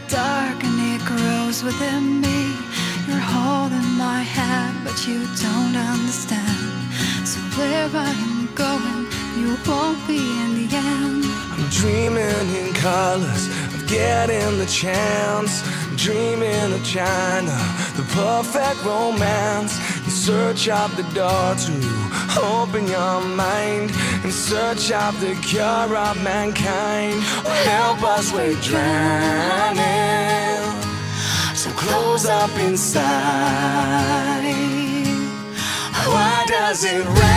dark and it grows within me. You're holding my hand, but you don't understand. So where I am going, you won't be in the end. I'm dreaming in colors of getting the chance. I'm dreaming of China, the perfect romance. You search out the door to open your mind, in search of the cure of mankind. Oh, help us, we're drowning. So close up inside. Why does it rain?